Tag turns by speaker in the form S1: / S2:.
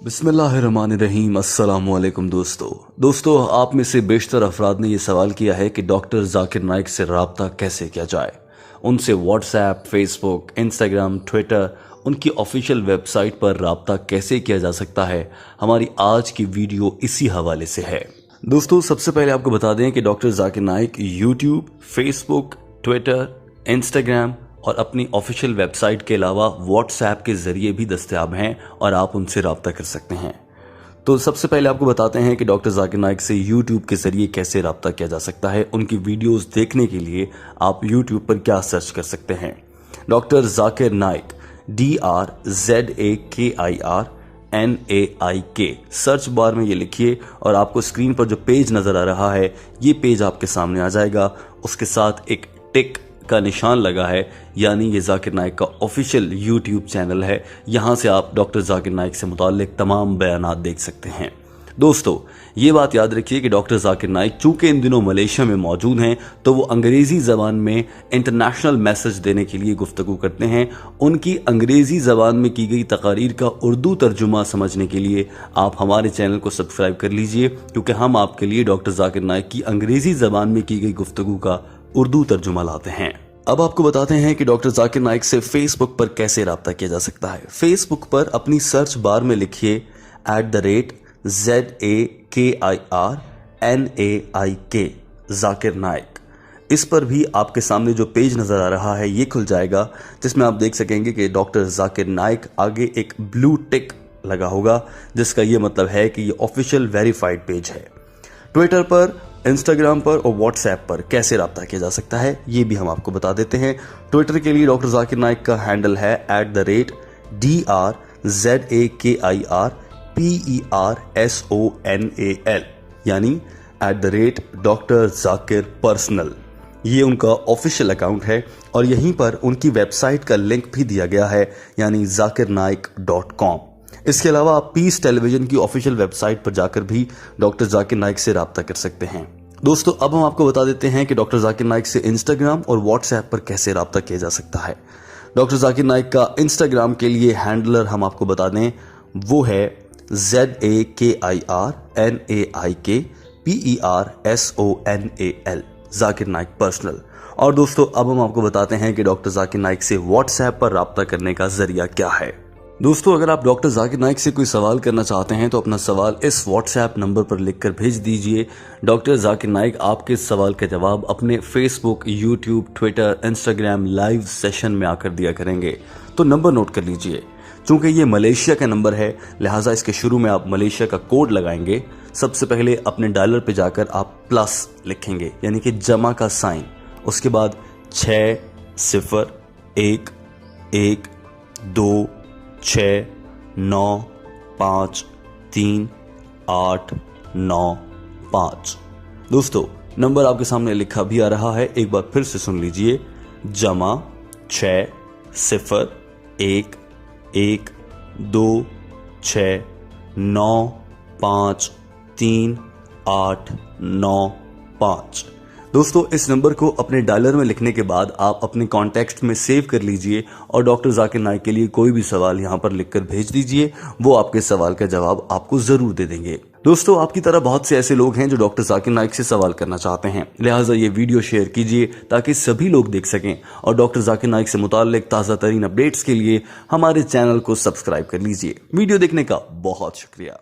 S1: बिस्मिल्लाहिर्रहमानिर्रहीम। अस्सलामुअलैकुम दोस्तों, आप में से बेशतर अफराद ने यह सवाल किया है कि डॉक्टर जाकिर नाइक से रब्ता कैसे किया जाए। उनसे व्हाट्सएप, फेसबुक, इंस्टाग्राम, ट्विटर, उनकी ऑफिशियल वेबसाइट पर रब्ता कैसे किया जा सकता है, हमारी आज की वीडियो इसी हवाले से है। दोस्तों, सबसे पहले आपको बता दें कि doctor Zakir Naik YouTube, Facebook, Twitter, Instagram और अपनी ऑफिशियल वेबसाइट के अलावा व्हाट्सएप के जरिए भी दस्तयाब हैं और आप उनसे रब्ता कर सकते हैं। तो सबसे पहले आपको बताते हैं कि डॉक्टर जाकिर नाइक से यूट्यूब के जरिए कैसे रब्ता किया जा सकता है। उनकी वीडियोस देखने के लिए आप यूट्यूब पर क्या सर्च कर सकते हैं। Doctor Zakir Naik, DRZAKIRNAIK search bar में ये लिखिए और आपको स्क्रीन पर जो पेज नजर आ रहा है ये पेज आपके सामने आ जाएगा। उसके साथ एक टिक का निशान लगा है, यानी ये जाकिर नाइक का ऑफिशियल यूट्यूब चैनल है। यहां से आप डॉक्टर जाकिर नाइक से मुताल्लिक तमाम बयानात देख सकते हैं। दोस्तों, ये बात याद रखिए कि डॉक्टर जाकिर नाइक चूंकि इन दिनों मलेशिया में मौजूद हैं, तो वो अंग्रेजी जबान में इंटरनेशनल मैसेज देने के लिए गुफ्तगू करते हैं। उनकी अंग्रेजी जबान में की गई तकारीर का उर्दू तर्जुमा समझने के लिए आप हमारे चैनल को सब्सक्राइब कर लीजिए, क्योंकि हम आपके लिए डॉक्टर जाकिर नाइक की अंग्रेजी जबान में की गई गुफ्तगू का उर्दू तर्जुमा लाते हैं। अब आपको बताते हैं कि डॉक्टर जाकिर नाइक से फेसबुक पर कैसे रब्ता किया जा सकता है। फेसबुक पर अपनी सर्च बार में लिखिए @ZAKIRNAIK जाकिर नाइक। इस पर भी आपके सामने जो पेज नजर आ रहा है ये खुल जाएगा, जिसमें आप देख सकेंगे कि डॉक्टर जाकिर नाइक आगे एक ब्लू टिक लगा होगा, जिसका ये मतलब है कि ये ऑफिशियल वेरीफाइड पेज है। ट्विटर पर, इंस्टाग्राम पर और व्हाट्सएप पर कैसे रब्ता किया जा सकता है ये भी हम आपको बता देते हैं। ट्विटर के लिए डॉक्टर जाकिर नाइक का हैंडल है @DRZAKIRPERSONAL, यानी @Dr Zakir Personal। ये उनका ऑफिशियल अकाउंट है और यहीं पर उनकी वेबसाइट का लिंक भी दिया गया है, यानी zakirnaik.com। इसके अलावा आप पीस टेलीविजन की ऑफिशियल वेबसाइट पर जाकर भी डॉक्टर जाकिर नाइक से रब्ता कर सकते हैं। दोस्तों, अब हम आपको बता देते हैं कि डॉक्टर जाकिर नाइक से इंस्टाग्राम और व्हाट्सएप पर कैसे रब्ता किया जा सकता है। डॉक्टर जाकिर नाइक का इंस्टाग्राम के लिए हैंडलर हम आपको बता दें, वो है ZAKIRNAIKPERSONAL जाकिर नाइक पर्सनल। और दोस्तों, अब हम आपको बताते हैं कि डॉक्टर जाकिर नाइक से व्हाट्सएप पर रब्ता करने का जरिया क्या है। दोस्तों, अगर आप डॉक्टर जाकिर नाइक से कोई सवाल करना चाहते हैं तो अपना सवाल इस व्हाट्सएप नंबर पर लिखकर भेज दीजिए। डॉक्टर जाकिर नाइक आपके सवाल का जवाब अपने Facebook, YouTube, Twitter, Instagram live session में आकर दिया करेंगे। तो नंबर नोट कर लीजिए। चूंकि ये मलेशिया का नंबर है, लिहाजा इसके शुरू में आप मलेशिया का कोड लगाएंगे। सबसे पहले अपने डायलर पे जाकर आप प्लस लिखेंगे, यानी कि जमा का साइन। उसके बाद 601126953895। दोस्तों, नंबर आपके सामने लिखा भी आ रहा है, एक बार फिर से सुन लीजिए। जमा 601126953895। दोस्तों, इस नंबर को अपने डायलर में लिखने के बाद आप अपने कॉन्टेक्स्ट में सेव कर लीजिए और डॉक्टर जाकिर नाइक के लिए कोई भी सवाल यहां पर लिखकर भेज दीजिए। वो आपके सवाल का जवाब आपको जरूर दे देंगे। दोस्तों, आपकी तरह बहुत से ऐसे लोग हैं जो डॉक्टर जाकिर नाइक से सवाल करना चाहते हैं, लिहाजा ये वीडियो शेयर कीजिए ताकि सभी लोग देख सकें। और डॉक्टर जाकिर नाइक से मुताल्लिक ताज़ा तरीन अपडेट्स के लिए हमारे चैनल को सब्सक्राइब कर लीजिए। वीडियो देखने का बहुत शुक्रिया।